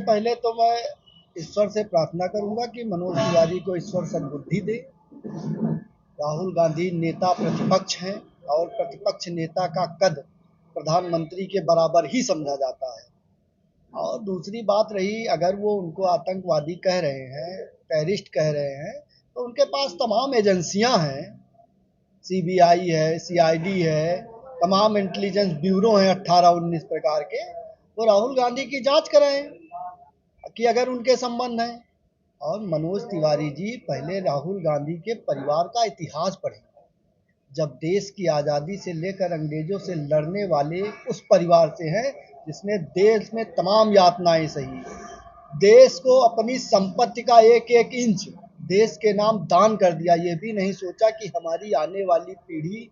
पहले तो मैं ईश्वर से प्रार्थना करूंगा कि मनोज तिवारी को ईश्वर सद्बुद्धि दे। राहुल गांधी नेता प्रतिपक्ष हैं और प्रतिपक्ष नेता का कद प्रधानमंत्री के बराबर ही समझा जाता है। और दूसरी बात रही, अगर वो उनको आतंकवादी कह रहे हैं, टेररिस्ट कह रहे हैं, तो उनके पास तमाम एजेंसियां हैं, सीबीआई है, सीआईडी है, तमाम इंटेलिजेंस ब्यूरो हैं 18-19 प्रकार के। वो राहुल गांधी की जांच कराएं कि अगर उनके संबंध हैं। और मनोज तिवारी जी पहले राहुल गांधी के परिवार का इतिहास पढ़ें। जब देश की आज़ादी से लेकर अंग्रेजों से लड़ने वाले उस परिवार से हैं जिसने देश में तमाम यातनाएं सही, देश को अपनी संपत्ति का एक एक इंच देश के नाम दान कर दिया। ये भी नहीं सोचा कि हमारी आने वाली पीढ़ी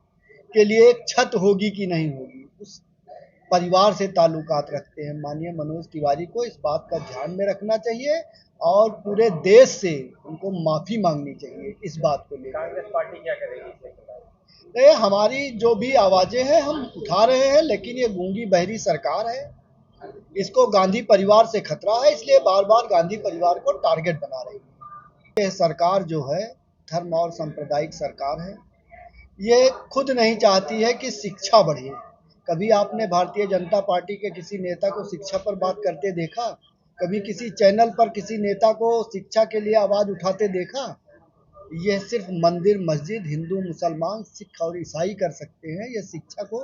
के लिए एक छत होगी कि नहीं होगी। उस परिवार से ताल्लुकात रखते हैं। माननीय मनोज तिवारी को इस बात का ध्यान में रखना चाहिए और पूरे देश से उनको माफ़ी मांगनी चाहिए इस बात को लेकर। कांग्रेस पार्टी क्या करेगी? हमारी जो भी आवाज़ें हैं हम उठा रहे हैं, लेकिन ये गूंगी बहरी सरकार है, इसको गांधी परिवार से खतरा है, इसलिए बार बार गांधी परिवार को टारगेट बना रही है। ये सरकार जो है धर्म और सांप्रदायिक सरकार है। ये खुद नहीं चाहती है कि शिक्षा बढ़े। कभी आपने भारतीय जनता पार्टी के किसी नेता को शिक्षा पर बात करते देखा? कभी किसी चैनल पर किसी नेता को शिक्षा के लिए आवाज़ उठाते देखा? यह सिर्फ मंदिर मस्जिद, हिंदू मुसलमान सिख और ईसाई कर सकते हैं। यह शिक्षा को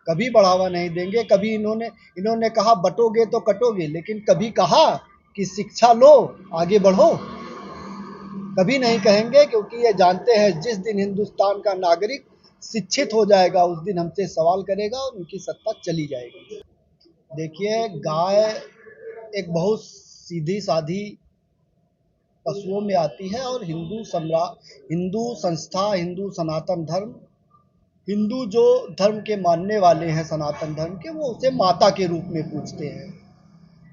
कभी बढ़ावा नहीं देंगे। कभी इन्होंने कहा बटोगे तो कटोगे, लेकिन कभी कहा कि शिक्षा लो आगे बढ़ो? कभी नहीं कहेंगे, क्योंकि ये जानते हैं जिस दिन हिंदुस्तान का नागरिक शिक्षित हो जाएगा उस दिन हमसे सवाल करेगा और उनकी सत्ता चली जाएगी। देखिए, गाय एक बहुत सीधी साधी पशुओं में आती है और हिंदू संस्था, हिंदू सनातन धर्म, हिंदू जो धर्म के मानने वाले हैं सनातन धर्म के, वो उसे माता के रूप में पूजते हैं।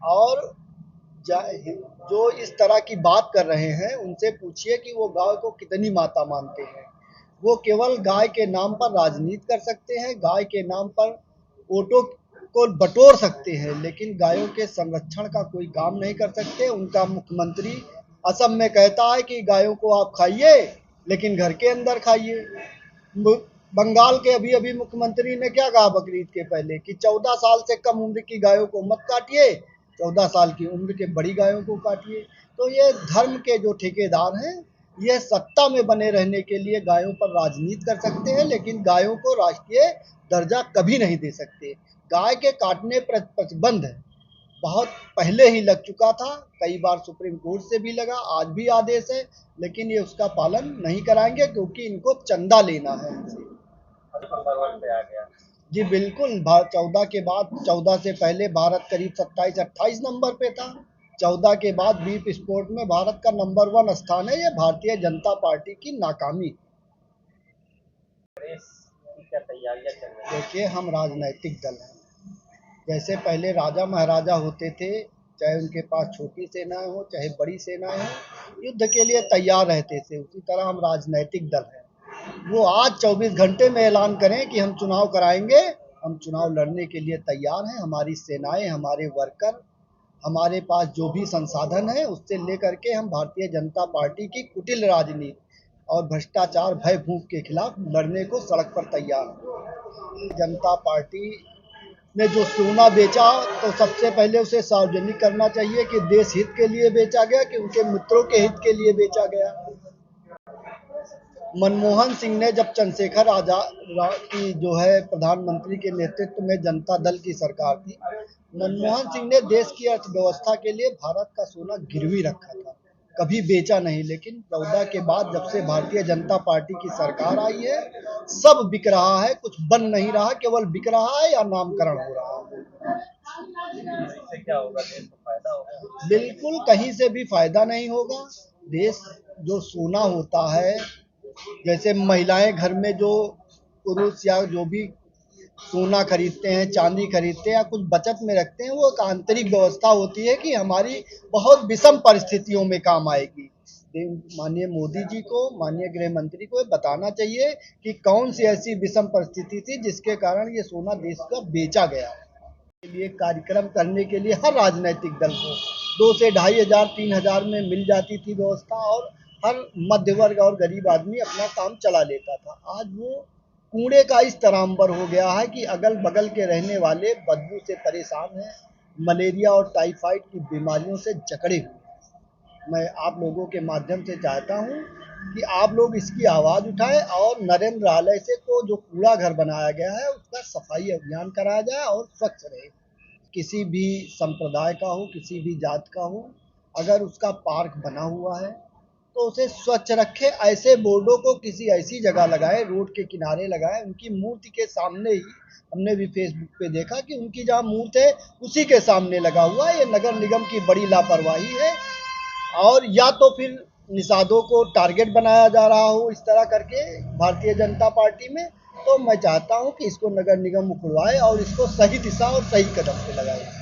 और जो इस तरह की बात कर रहे हैं उनसे पूछिए कि वो गाय को कितनी माता मानते हैं। वो केवल गाय के नाम पर राजनीति कर सकते हैं, गाय के नाम पर वोटों को बटोर सकते हैं, लेकिन गायों के संरक्षण का कोई काम नहीं कर सकते। उनका मुख्यमंत्री असम में कहता है कि गायों को आप खाइए, लेकिन घर के अंदर खाइए। बंगाल के अभी अभी मुख्यमंत्री ने क्या कहा बकरीद के पहले कि 14 साल से कम उम्र की गायों को मत काटिए, 14 साल की उम्र के बड़ी गायों को काटिए। तो ये धर्म के जो ठेकेदार हैं, ये सत्ता में बने रहने के लिए गायों पर राजनीति कर सकते हैं, लेकिन गायों को राष्ट्रीय दर्जा कभी नहीं दे सकते। गाय के काटने पर प्रतिबंध है, बहुत पहले ही लग चुका था, कई बार सुप्रीम कोर्ट से भी लगा, आज भी आदेश है, लेकिन ये उसका पालन नहीं कराएंगे क्योंकि इनको चंदा लेना है हमसे। पे आ गया जी बिल्कुल, 14 के बाद, 14 से पहले भारत करीब 27-28 नंबर पे था। 14 के बाद बीफ स्पोर्ट में भारत का नंबर 1 स्थान है। ये भारतीय जनता पार्टी की नाकामी। क्या तैयारियां चल रही है? देखिए, हम राजनैतिक दल हैं। जैसे पहले राजा महाराजा होते थे, चाहे उनके पास छोटी सेनाएं हो चाहे बड़ी सेनाएं हो, युद्ध के लिए तैयार रहते थे, उसी तरह हम राजनैतिक दल हैं। वो आज 24 घंटे में ऐलान करें कि हम चुनाव कराएंगे, हम चुनाव लड़ने के लिए तैयार हैं। हमारी सेनाएं, हमारे वर्कर, हमारे पास जो भी संसाधन है उससे लेकर के हम भारतीय जनता पार्टी की कुटिल राजनीति और भ्रष्टाचार भय भूख के खिलाफ लड़ने को सड़क पर तैयार हैं। जनता पार्टी ने जो सोना बेचा, तो सबसे पहले उसे सार्वजनिक करना चाहिए कि देश हित के लिए बेचा गया कि उनके मित्रों के हित के लिए बेचा गया। मनमोहन सिंह ने जब चंद्रशेखर आजाद की जो है प्रधानमंत्री के नेतृत्व में जनता दल की सरकार थी, मनमोहन सिंह ने देश की अर्थव्यवस्था के लिए भारत का सोना गिरवी रखा था, कभी बेचा नहीं। लेकिन 14 के बाद जब से भारतीय जनता पार्टी की सरकार आई है, सब बिक रहा है, कुछ बन नहीं रहा, केवल बिक रहा है या नामकरण हो रहा है। इससे क्या होगा? देश को फायदा होगा? बिल्कुल कहीं से भी फायदा नहीं होगा। देश जो सोना होता है, जैसे महिलाएं घर में जो पुरुष या जो भी सोना खरीदते हैं, चांदी खरीदते हैं या कुछ बचत में रखते हैं, वो एक आंतरिक व्यवस्था होती है कि हमारी बहुत विषम परिस्थितियों में काम आएगी। माननीय मोदी जी को, माननीय गृह मंत्री को बताना चाहिए कि कौन सी ऐसी विषम परिस्थिति थी जिसके कारण ये सोना देश का बेचा गया। के लिए कार्यक्रम करने के लिए हर राजनीतिक दल को 2 से 2,500 3,000 में मिल जाती थी व्यवस्था, और हर मध्य वर्ग और गरीब आदमी अपना काम चला लेता था। आज वो कूड़े का इस तरह अंबर हो गया है कि अगल बगल के रहने वाले बदबू से परेशान हैं, मलेरिया और टाइफाइड की बीमारियों से जकड़े हुए हैं। मैं आप लोगों के माध्यम से चाहता हूँ कि आप लोग इसकी आवाज़ उठाएं और नरेंद्रालय से को जो कूड़ा घर बनाया गया है उसका सफाई अभियान कराया जाए और स्वच्छ रहे। किसी भी संप्रदाय का हो, किसी भी जात का हो, अगर उसका पार्क बना हुआ है तो उसे स्वच्छ रखे। ऐसे बोर्डों को किसी ऐसी जगह लगाए, रोड के किनारे लगाए, उनकी मूर्ति के सामने ही। हमने भी फेसबुक पे देखा कि उनकी जहाँ मूर्ति है उसी के सामने लगा हुआ है। ये नगर निगम की बड़ी लापरवाही है। और या तो फिर निषादों को टारगेट बनाया जा रहा हो इस तरह करके भारतीय जनता पार्टी में, तो मैं चाहता हूँ कि इसको नगर निगम उखड़वाए और इसको सही दिशा और सही कदम पे लगाए।